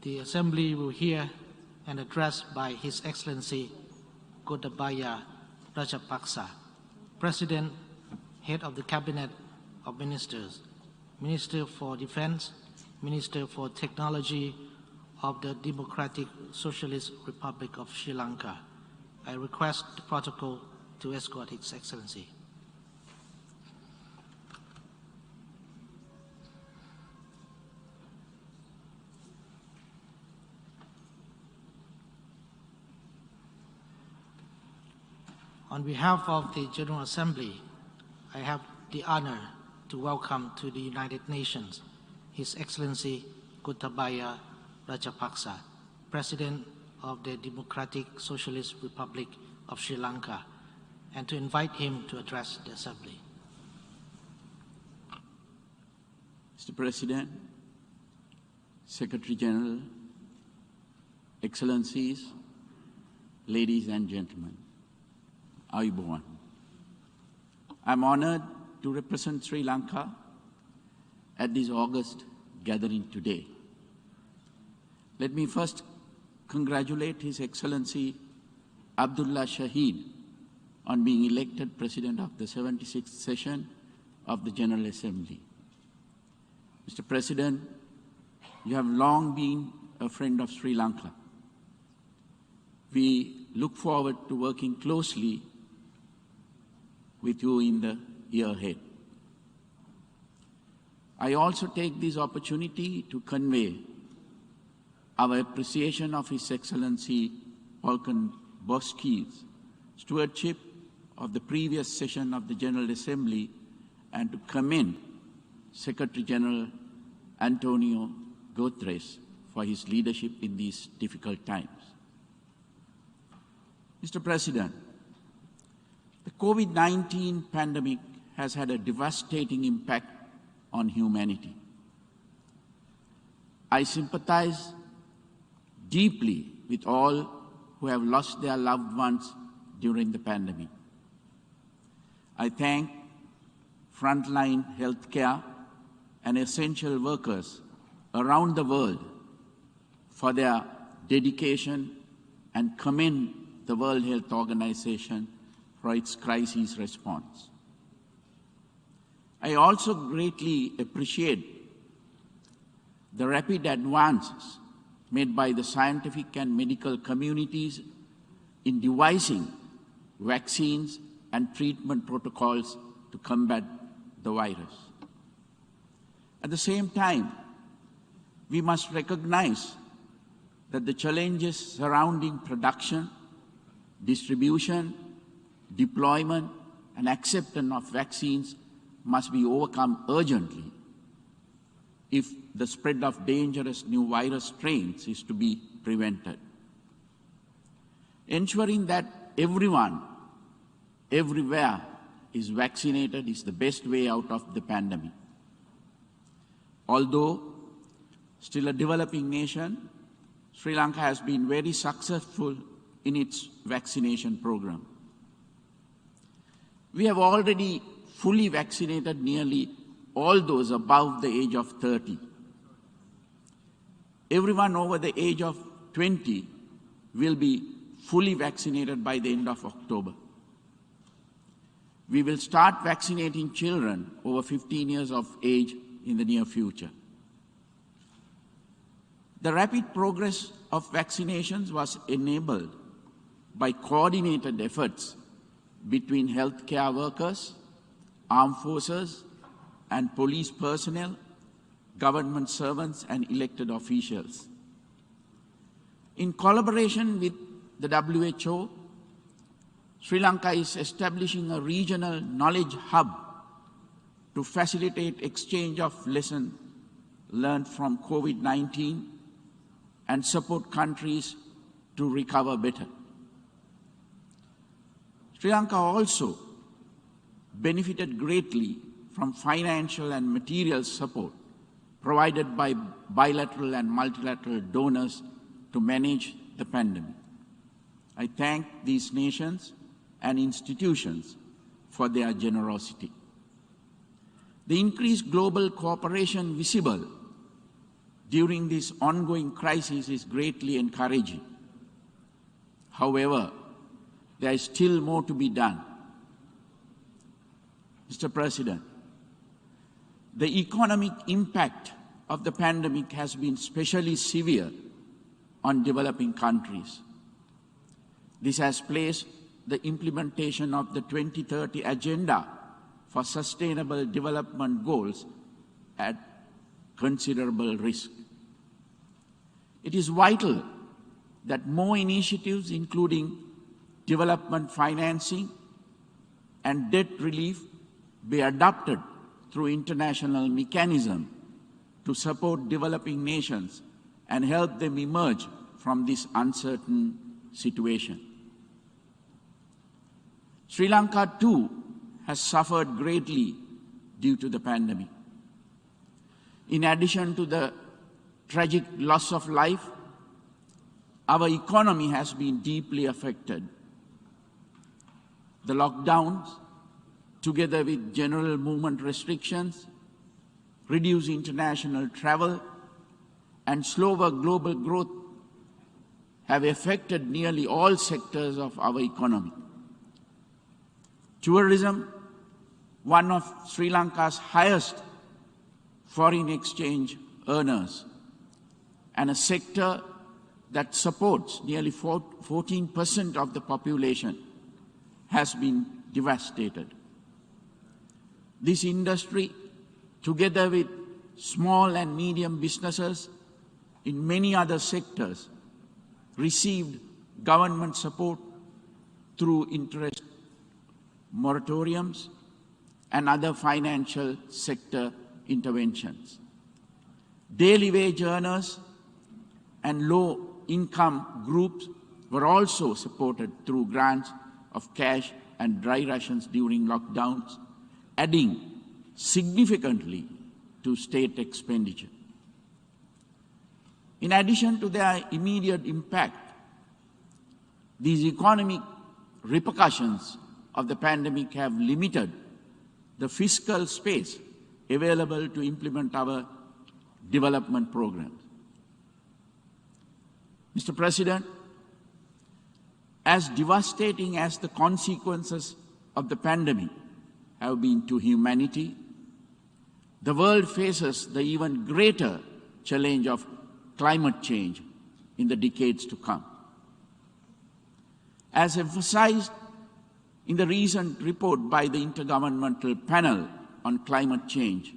The Assembly will hear an address by His Excellency Gotabaya Rajapaksa, President, Head of the Cabinet of Ministers, Minister for Defense, Minister for Technology of the Democratic Socialist Republic of Sri Lanka. I request the protocol to escort His Excellency. On behalf of the General Assembly, I have the honor to welcome to the United Nations His Excellency Gotabaya Rajapaksa, President of the Democratic Socialist Republic of Sri Lanka, and to invite him to address the Assembly. Mr. President, Secretary General, Excellencies, ladies and gentlemen, Ayubowan. I'm honored to represent Sri Lanka at this August gathering today. Let me first congratulate His Excellency Abdullah Shahid on being elected President of the 76th session of the General Assembly. Mr. President, you have long been a friend of Sri Lanka. We look forward to working closely with you in the year ahead. I also take this opportunity to convey our appreciation of His Excellency Volkan Bozkir's stewardship of the previous session of the General Assembly and to commend Secretary General Antonio Guterres for his leadership in these difficult times. Mr. President, the COVID-19 pandemic has had a devastating impact on humanity. I sympathize deeply with all who have lost their loved ones during the pandemic. I thank frontline healthcare and essential workers around the world for their dedication and commend the World Health Organization for its crisis response. I also greatly appreciate the rapid advances made by the scientific and medical communities in devising vaccines and treatment protocols to combat the virus. At the same time, we must recognize that the challenges surrounding production, distribution, deployment, and acceptance of vaccines must be overcome urgently if the spread of dangerous new virus strains is to be prevented. Ensuring that everyone, everywhere is vaccinated is the best way out of the pandemic. Although still a developing nation, Sri Lanka has been very successful in its vaccination program. We have already fully vaccinated nearly all those above the age of 30. Everyone over the age of 20 will be fully vaccinated by the end of October. We will start vaccinating children over 15 years of age in the near future. The rapid progress of vaccinations was enabled by coordinated efforts between healthcare workers, armed forces, and police personnel, government servants, and elected officials. In collaboration with the WHO, Sri Lanka is establishing a regional knowledge hub to facilitate exchange of lessons learned from COVID-19 and support countries to recover better. Sri Lanka also benefited greatly from financial and material support provided by bilateral and multilateral donors to manage the pandemic. I thank these nations and institutions for their generosity. The increased global cooperation visible during this ongoing crisis is greatly encouraging. However, there is still more to be done. Mr. President, the economic impact of the pandemic has been especially severe on developing countries. This has placed the implementation of the 2030 Agenda for Sustainable Development Goals at considerable risk. It is vital that more initiatives, including development financing and debt relief, be adopted through international mechanisms to support developing nations and help them emerge from this uncertain situation. Sri Lanka, too, has suffered greatly due to the pandemic. In addition to the tragic loss of life, our economy has been deeply affected. The lockdowns, together with general movement restrictions, reduced international travel, and slower global growth have affected nearly all sectors of our economy. Tourism, one of Sri Lanka's highest foreign exchange earners, and a sector that supports nearly 14% of the population, has been devastated. This industry, together with small and medium businesses in many other sectors, received government support through interest moratoriums and other financial sector interventions. Daily wage earners and low-income groups were also supported through grants of cash and dry rations during lockdowns, adding significantly to state expenditure. In addition to their immediate impact, these economic repercussions of the pandemic have limited the fiscal space available to implement our development programs. Mr. President, as devastating as the consequences of the pandemic have been to humanity, the world faces the even greater challenge of climate change in the decades to come. As emphasized in the recent report by the Intergovernmental Panel on Climate Change,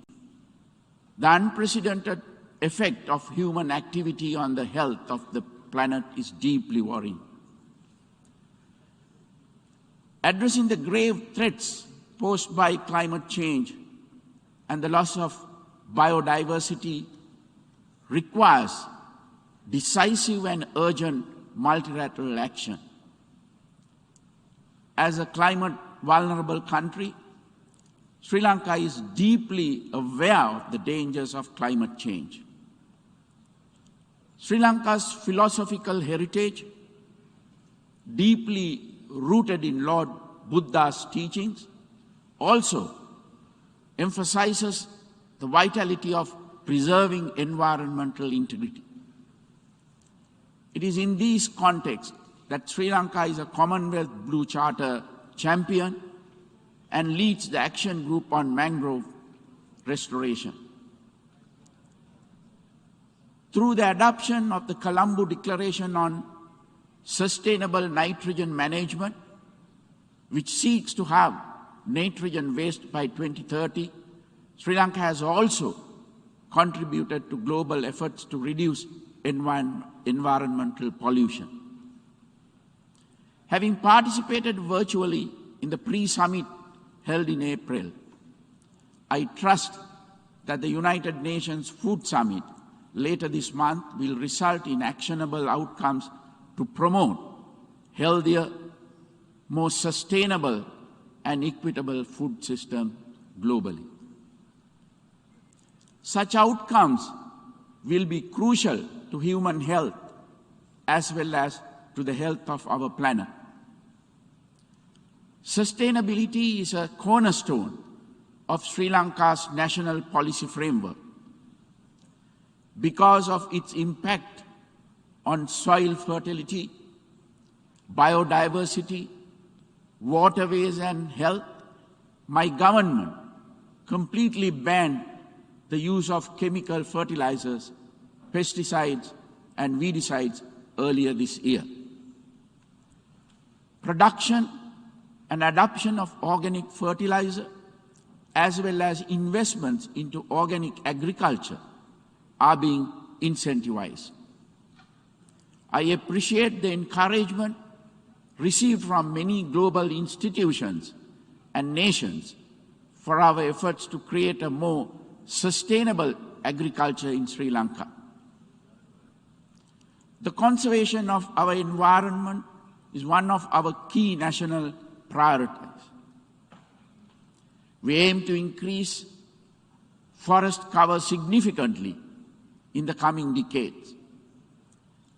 the unprecedented effect of human activity on the health of the planet is deeply worrying. Addressing the grave threats posed by climate change and the loss of biodiversity requires decisive and urgent multilateral action. As a climate-vulnerable country, Sri Lanka is deeply aware of the dangers of climate change. Sri Lanka's philosophical heritage, deeply rooted in Lord Buddha's teachings, also emphasizes the vitality of preserving environmental integrity. It is in this context that Sri Lanka is a Commonwealth Blue Charter champion and leads the action group on mangrove restoration. Through the adoption of the Colombo Declaration on Sustainable Nitrogen Management, which seeks to have nitrogen waste by 2030, Sri Lanka has also contributed to global efforts to reduce environmental pollution. Having participated virtually in the pre-summit held in April, I trust that the United Nations Food Summit later this month will result in actionable outcomes to promote healthier, more sustainable and equitable food system globally. Such outcomes will be crucial to human health as well as to the health of our planet. Sustainability is a cornerstone of Sri Lanka's national policy framework. because of its impact on soil fertility, biodiversity, waterways and health, my government completely banned the use of chemical fertilizers, pesticides and weedicides earlier this year. Production and adoption of organic fertilizer as well as investments into organic agriculture are being incentivized. I appreciate the encouragement received from many global institutions and nations for our efforts to create a more sustainable agriculture in Sri Lanka. The conservation of our environment is one of our key national priorities. We aim to increase forest cover significantly in the coming decades.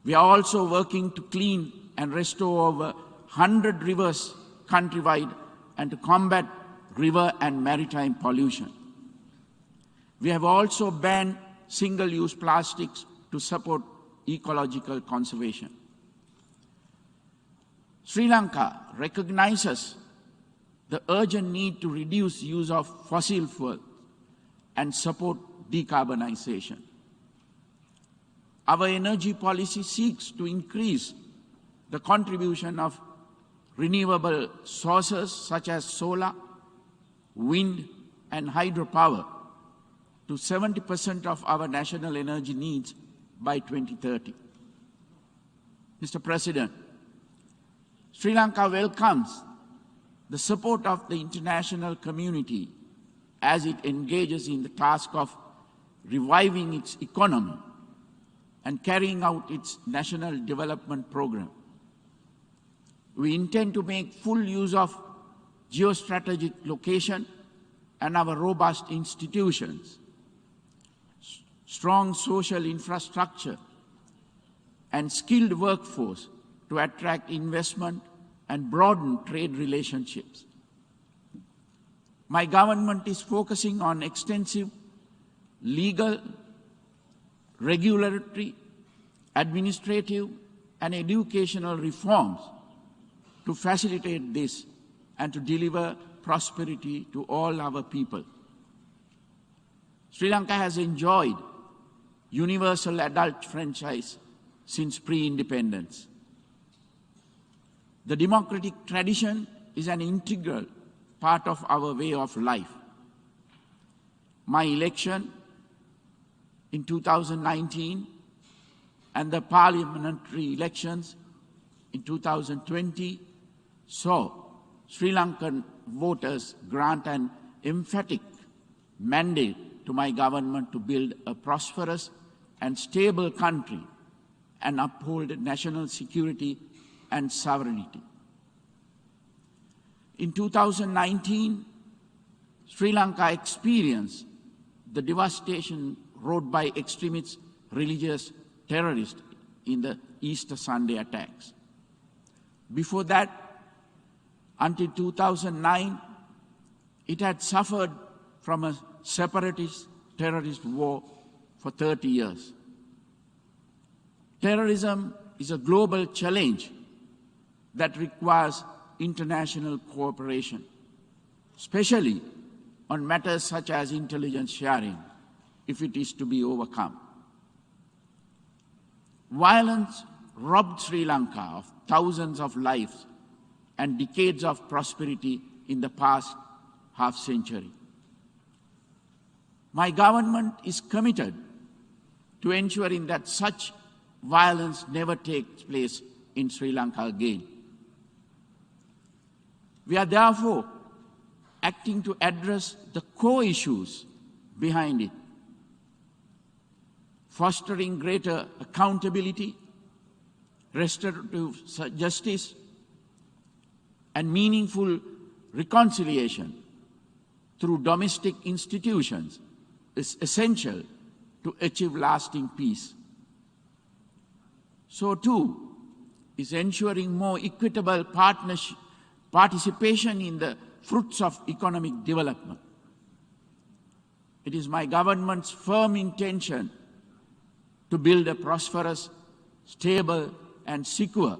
We are also working to clean and restore over 100 rivers countrywide and to combat river and maritime pollution. We have also banned single-use plastics to support ecological conservation. Sri Lanka recognizes the urgent need to reduce use of fossil fuels and support decarbonization. Our energy policy seeks to increase the contribution of renewable sources such as solar, wind, and hydropower to 70% of our national energy needs by 2030. Mr. President, Sri Lanka welcomes the support of the international community as it engages in the task of reviving its economy and carrying out its national development program. We intend to make full use of geostrategic location and our robust institutions, strong social infrastructure, and skilled workforce to attract investment and broaden trade relationships. My government is focusing on extensive legal, regulatory, administrative, and educational reforms to facilitate this and to deliver prosperity to all our people. Sri Lanka has enjoyed universal adult franchise since pre-independence. The democratic tradition is an integral part of our way of life. My election in 2019 and the parliamentary elections in 2020 saw Sri Lankan voters grant an emphatic mandate to my government to build a prosperous and stable country and uphold national security and sovereignty. In 2019, Sri Lanka experienced the devastation wrought by extremist religious terrorists in the Easter Sunday attacks. Before that, until 2009, it had suffered from a separatist terrorist war for 30 years. Terrorism is a global challenge that requires international cooperation, especially on matters such as intelligence sharing, if it is to be overcome. Violence robbed Sri Lanka of thousands of lives and decades of prosperity in the past half-century. My government is committed to ensuring that such violence never takes place in Sri Lanka again. We are therefore acting to address the core issues behind it, fostering greater accountability, restorative justice, and meaningful reconciliation through domestic institutions is essential to achieve lasting peace. So too is ensuring more equitable participation in the fruits of economic development. It is my government's firm intention to build a prosperous, stable, and secure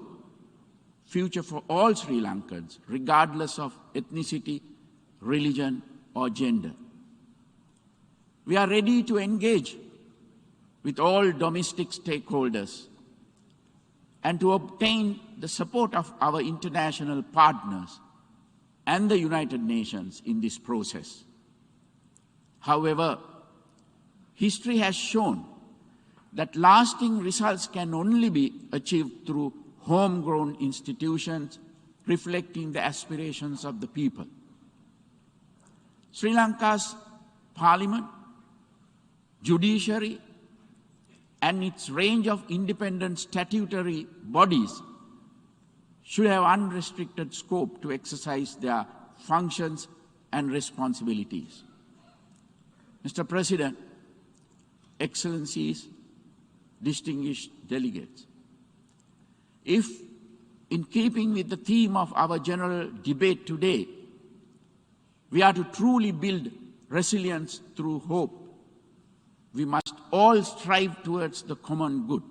future for all Sri Lankans, regardless of ethnicity, religion, or gender. We are ready to engage with all domestic stakeholders and to obtain the support of our international partners and the United Nations in this process. However, history has shown that lasting results can only be achieved through homegrown institutions reflecting the aspirations of the people. Sri Lanka's parliament, judiciary, and its range of independent statutory bodies should have unrestricted scope to exercise their functions and responsibilities. Mr. President, Excellencies, distinguished delegates, if, in keeping with the theme of our general debate today, we are to truly build resilience through hope, we must all strive towards the common good.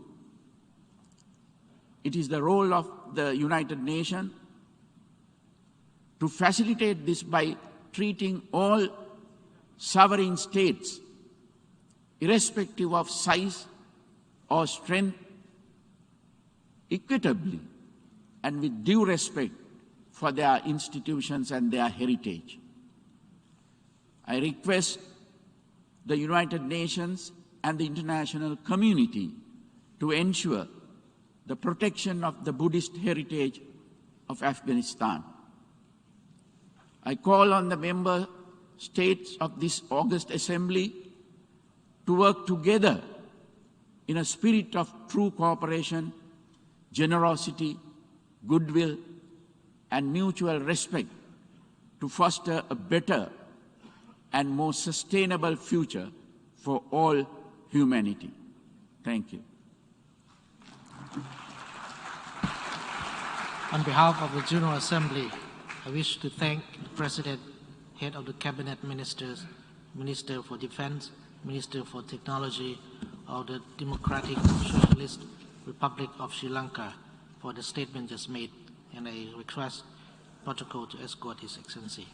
It is the role of the United Nations to facilitate this by treating all sovereign states, irrespective of size or strength, equitably and with due respect for their institutions and their heritage. I request the United Nations and the international community to ensure the protection of the Buddhist heritage of Afghanistan. I call on the member states of this August Assembly to work together in a spirit of true cooperation, generosity, goodwill, and mutual respect to foster a better and more sustainable future for all humanity. Thank you. On behalf of the General Assembly, I wish to thank the President, Head of the Cabinet Ministers, Minister for Defense, Minister for Technology of the Democratic Socialist Republic of Sri Lanka for the statement just made, and I request protocol to escort His Excellency.